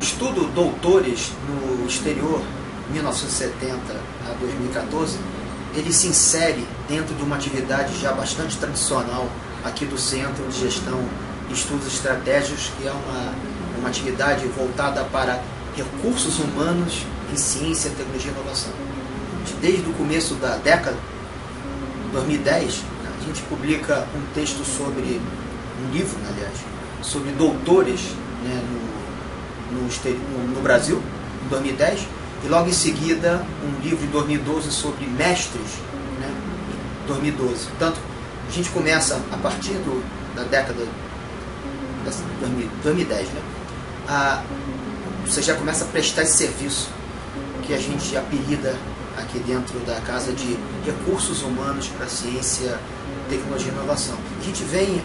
Estudo doutores no exterior, 1970 a 2014, ele se insere dentro de uma atividade já bastante tradicional aqui do Centro de Gestão e Estudos Estratégicos, que é uma atividade voltada para recursos humanos em ciência, tecnologia e inovação. Desde o começo da década, 2010, a gente publica um texto sobre, um livro, aliás, sobre doutores, né, no Brasil, em 2010, e logo em seguida um livro em 2012 sobre mestres, né, em 2012. Portanto, a gente começa a partir da década de 2010, né, você já começa a prestar esse serviço que a gente apelida aqui dentro da Casa de Recursos Humanos para Ciência, Tecnologia e Inovação. A gente vem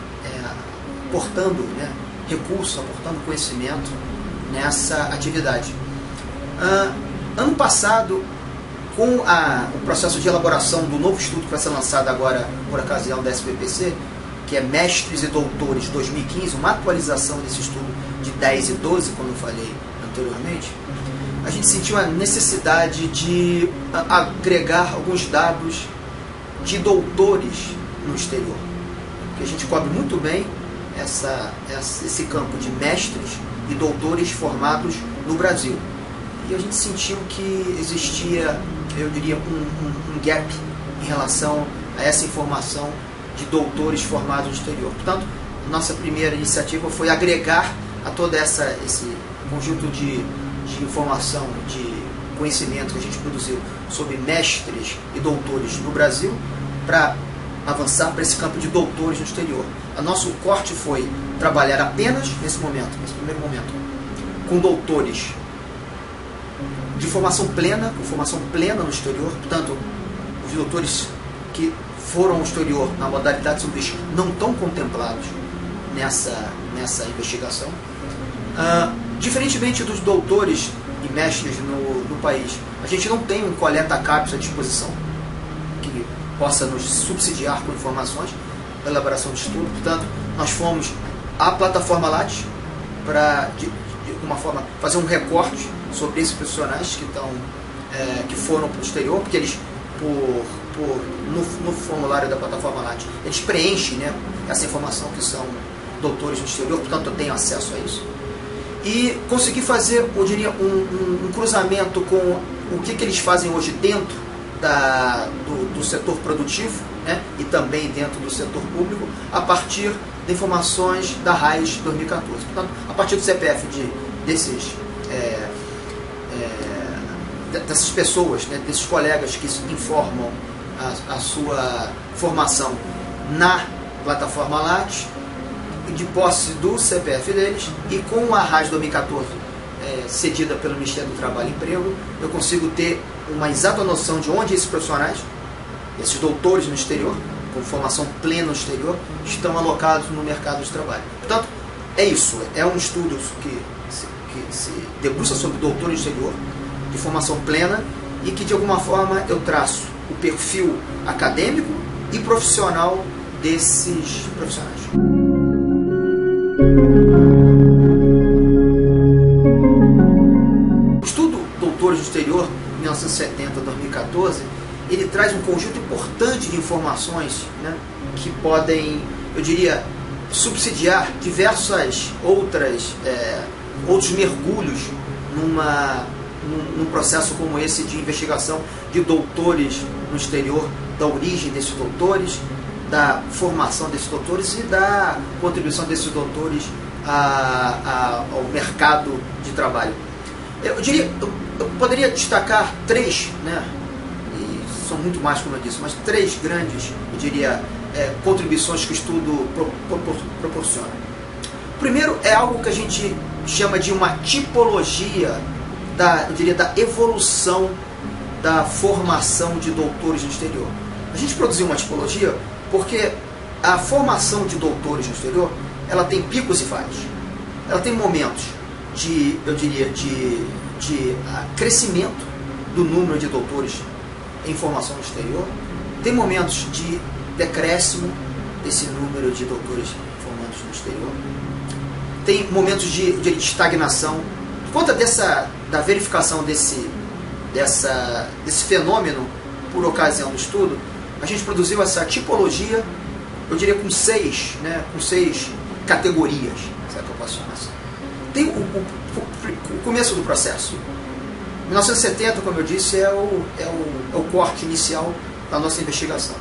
aportando, né, recursos, aportando conhecimento nessa atividade. Ano passado, com o processo de elaboração do novo estudo que vai ser lançado agora por ocasião da SBPC, que é Mestres e Doutores 2015, uma atualização desse estudo de 10 e 12, como eu falei anteriormente, a gente sentiu a necessidade de agregar alguns dados de doutores no exterior, porque a gente cobre muito bem esse campo de mestres e doutores formados no Brasil. E a gente sentiu que existia, eu diria, um gap em relação a essa informação de doutores formados no exterior. Portanto, nossa primeira iniciativa foi agregar a todo esse conjunto de informação, de conhecimento que a gente produziu sobre mestres e doutores no Brasil, para avançar para esse campo de doutores no exterior. O nosso corte foi trabalhar apenas nesse primeiro momento, com doutores de formação plena, com formação plena no exterior. Portanto, os doutores que foram ao exterior na modalidade sanduíche não estão contemplados nessa investigação. Diferentemente dos doutores e mestres no país, a gente não tem um coleta-cápsula à disposição que possa nos subsidiar com informações da elaboração do estudo. Portanto, nós fomos à plataforma Lattes para, de alguma forma, fazer um recorte sobre esses profissionais que foram para o exterior, porque eles, no formulário da plataforma Lattes, eles preenchem, né, essa informação que são doutores no exterior, portanto eu tenho acesso a isso. E consegui fazer, eu diria, um cruzamento com o que eles fazem hoje dentro do setor produtivo, né, e também dentro do setor público, a partir de informações da RAIS 2014. Portanto, a partir do CPF dessas pessoas, né, desses colegas que informam a sua formação na plataforma Lattes, de posse do CPF deles, e com a RAIS 2014 cedida pelo Ministério do Trabalho e Emprego, eu consigo ter uma exata noção de onde esses profissionais, esses doutores no exterior, com formação plena no exterior, estão alocados no mercado de trabalho. Portanto, é isso, é um estudo que se debruça sobre doutores no exterior, de formação plena, e que de alguma forma eu traço o perfil acadêmico e profissional desses profissionais. O estudo Doutores no Exterior, 1970 a 2014, ele traz um conjunto importante de informações, né, que podem, eu diria, subsidiar diversas outros mergulhos num processo como esse de investigação de doutores no exterior, da origem desses doutores, da formação desses doutores e da contribuição desses doutores ao mercado de trabalho. Eu poderia destacar três, né, e são muito mais, como eu disse, mas três grandes, eu diria, contribuições que o estudo proporciona. O primeiro é algo que a gente chama de uma tipologia da evolução da formação de doutores no exterior. A gente produziu uma tipologia porque a formação de doutores no exterior, ela tem picos e vales. Ela tem momentos de crescimento do número de doutores em formação no exterior, tem momentos de decréscimo desse número de doutores formandos no exterior, tem momentos de estagnação. Por conta da verificação desse fenômeno por ocasião do estudo, a gente produziu essa tipologia, eu diria com seis categorias, se é que eu posso chamar assim. Tem o começo do processo. 1970, como eu disse, é o corte inicial da nossa investigação.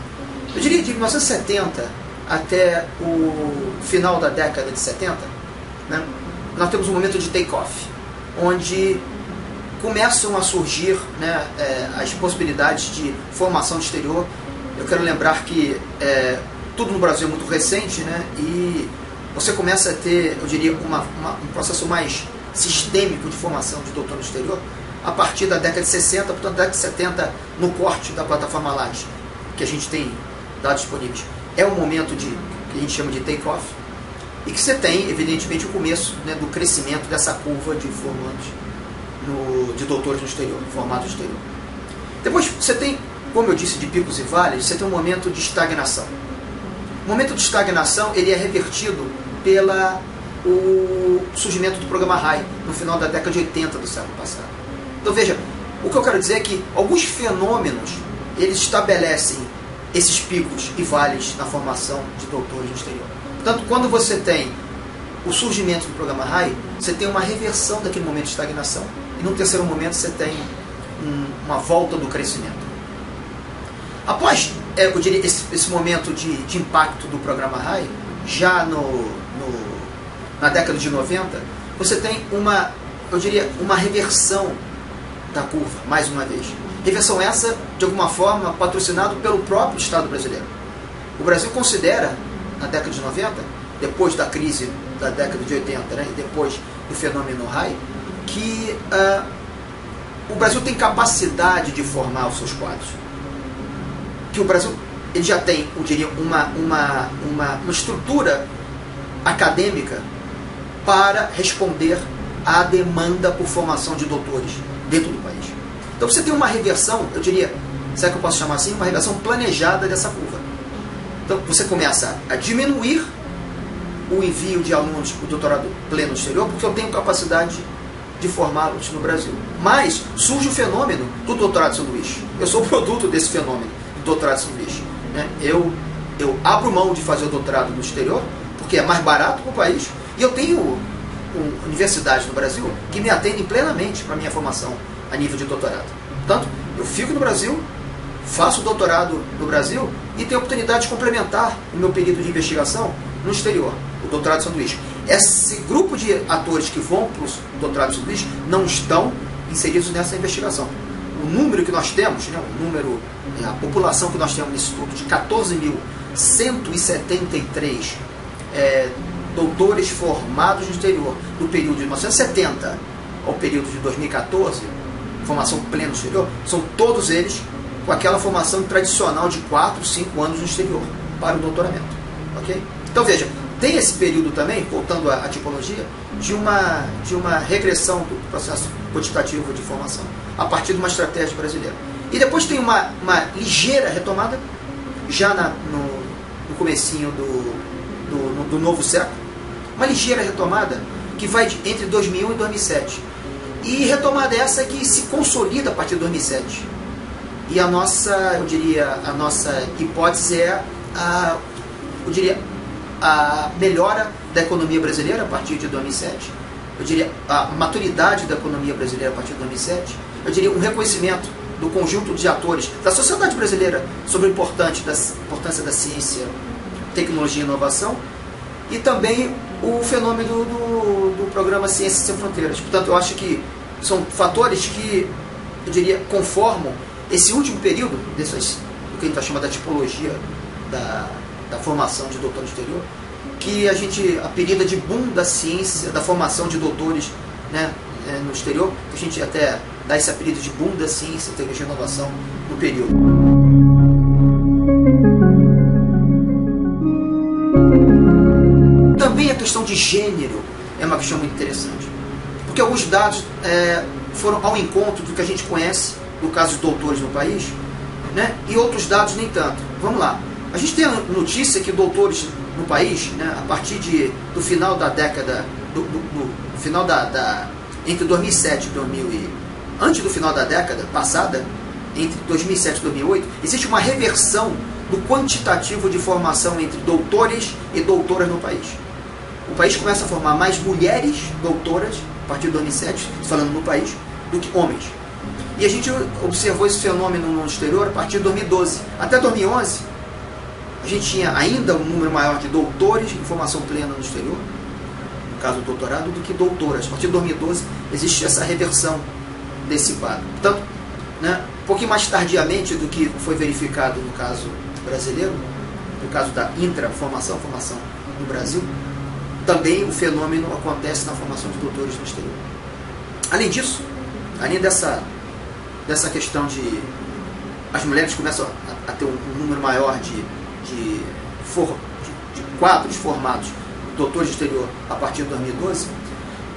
Eu diria de 1970 até o final da década de 70, né, nós temos um momento de take-off, onde começam a surgir, né, as possibilidades de formação no exterior. Eu quero lembrar que tudo no Brasil é muito recente, né, e você começa a ter, eu diria, um processo mais sistêmico de formação de doutor no exterior a partir da década de 60, portanto, da década de 70, no corte da plataforma Lattes, que a gente tem dados disponíveis. É um momento que a gente chama de take-off, e que você tem, evidentemente, o começo, né, do crescimento dessa curva de formandos, de doutores no exterior, formados no exterior. Depois você tem, como eu disse, de picos e vales, você tem um momento de estagnação. O momento de estagnação ele é revertido pelo surgimento do programa RAI, no final da década de 80 do século passado. Então veja, o que eu quero dizer é que alguns fenômenos, eles estabelecem esses picos e vales na formação de doutores no exterior. Portanto, quando você tem o surgimento do programa RAI, você tem uma reversão daquele momento de estagnação, e no terceiro momento você tem uma volta do crescimento. Após, eu diria, esse momento de impacto do programa RAI, já na década de 90, você tem uma reversão da curva, mais uma vez. Reversão essa, de alguma forma, patrocinada pelo próprio Estado brasileiro. O Brasil considera, na década de 90, depois da crise da década de 80, né, e depois do fenômeno RAI, que o Brasil tem capacidade de formar os seus quadros. Que o Brasil ele já tem, eu diria, uma estrutura acadêmica para responder à demanda por formação de doutores dentro do país. Então você tem uma reversão, eu diria, será que eu posso chamar assim? Uma reversão planejada dessa curva. Então você começa a diminuir o envio de alunos para o doutorado pleno no exterior, porque eu tenho capacidade de formá-los no Brasil. Mas surge o fenômeno do doutorado sanduíche. Eu sou produto desse fenômeno do doutorado sanduíche. Né? Eu abro mão de fazer o doutorado no exterior, porque é mais barato para o país, e eu tenho universidades no Brasil que me atendem plenamente para a minha formação a nível de doutorado. Portanto, eu fico no Brasil, faço o doutorado no Brasil e tenho a oportunidade de complementar o meu período de investigação no exterior, o doutorado sanduíche. Esse grupo de atores que vão para o doutorado sanduíche não estão inseridos nessa investigação. O número que nós temos, né, a população que nós temos nesse estudo de 14.173 doutores formados no exterior do período de 1970 ao período de 2014, formação plena no exterior, são todos eles com aquela formação tradicional de 4, 5 anos no exterior para o doutoramento. Okay? Então veja, tem esse período também, voltando à tipologia, de uma regressão do processo quantitativo de formação, a partir de uma estratégia brasileira. E depois tem uma ligeira retomada, já no comecinho do novo século, uma ligeira retomada que vai entre 2001 e 2007. E retomada essa que se consolida a partir de 2007. E a nossa hipótese é a melhora da economia brasileira a partir de 2007. Eu diria a maturidade da economia brasileira a partir de 2007. Eu diria um reconhecimento do conjunto de atores da sociedade brasileira sobre a importância da ciência, tecnologia e inovação, e também o fenômeno do programa Ciências Sem Fronteiras. Portanto, eu acho que são fatores que, eu diria, conformam esse último período, do que a gente está chamando da tipologia da formação de doutor no exterior, que a gente apelida de boom da ciência, da formação de doutores, né, no exterior, que a gente até dá esse apelido de boom da ciência, tecnologia e inovação no período. Também a questão de gênero é uma questão muito interessante, porque alguns dados foram ao encontro do que a gente conhece, no caso de doutores no país, né? E outros dados nem tanto. Vamos lá. A gente tem a notícia que doutores no país, né, a partir do final da década, final entre 2007 e antes do final da década passada, entre 2007 e 2008, existe uma reversão do quantitativo de formação entre doutores e doutoras no país. O país começa a formar mais mulheres doutoras, a partir de 2007, falando no país, do que homens. E a gente observou esse fenômeno no exterior a partir de 2012. Até 2011, a gente tinha ainda um número maior de doutores em formação plena no exterior, no caso do doutorado, do que doutoras. A partir de 2012, existe essa reversão desse quadro. Portanto, né, um pouquinho mais tardiamente do que foi verificado no caso brasileiro, no caso da intraformação, formação no Brasil, também o fenômeno acontece na formação de doutores no exterior. Além disso, além dessa questão de as mulheres começam a ter um número maior de quadros formados doutores de exterior a partir de 2012,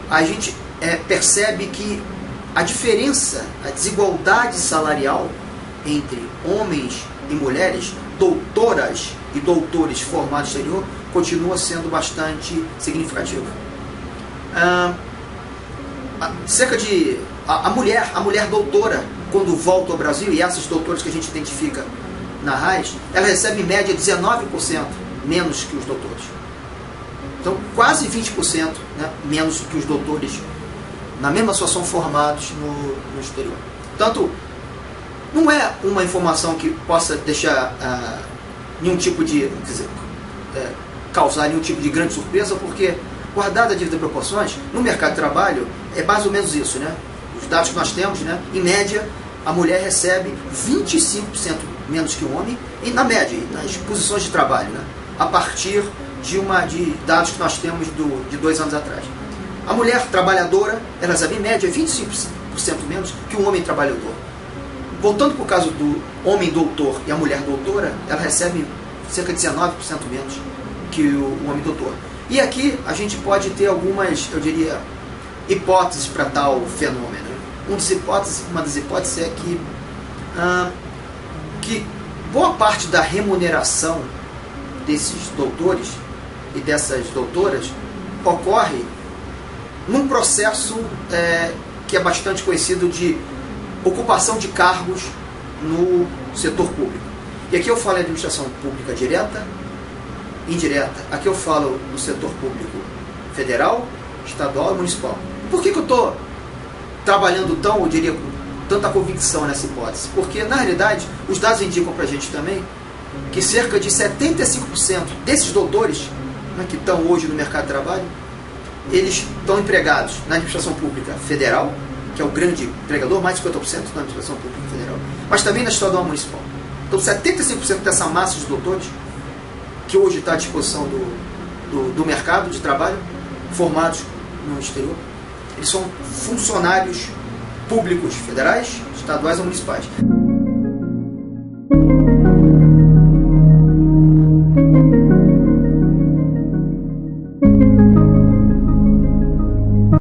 a gente percebe que a diferença, a desigualdade salarial entre homens e mulheres, doutoras e doutores formados no exterior, continua sendo bastante significativa. A mulher doutora, quando volta ao Brasil, e essas doutoras que a gente identifica na RAIS, ela recebe em média 19% menos que os doutores. Então, quase 20%, né, menos que os doutores na mesma situação formados no exterior. Portanto, não é uma informação que possa deixar nenhum tipo de, causar nenhum tipo de grande surpresa, porque, guardada a devida proporções, no mercado de trabalho é mais ou menos isso, né? Os dados que nós temos, né? Em média, a mulher recebe 25% menos que o homem, e na média, nas posições de trabalho, né? A partir de dados que nós temos de 2 anos atrás. A mulher trabalhadora, ela recebe em média 25% menos que o homem trabalhador. Voltando para o caso do homem doutor e a mulher doutora, ela recebe cerca de 19% menos que o homem doutor. E aqui a gente pode ter algumas, eu diria, hipóteses para tal fenômeno. Uma das hipóteses é que boa parte da remuneração desses doutores e dessas doutoras ocorre num processo que é bastante conhecido de ocupação de cargos no setor público. E aqui eu falo em administração pública direta, indireta. Aqui eu falo no setor público federal, estadual e municipal. Por que eu estou trabalhando eu diria, com tanta convicção nessa hipótese? Porque, na realidade, os dados indicam para a gente também que cerca de 75% desses doutores, né, que estão hoje no mercado de trabalho, eles estão empregados na administração pública federal, que é o grande empregador, mais de 50% na administração pública federal, mas também na estadual e municipal. Então, 75% dessa massa de doutores, que hoje está à disposição do mercado de trabalho, formados no exterior, eles são funcionários públicos federais, estaduais ou municipais.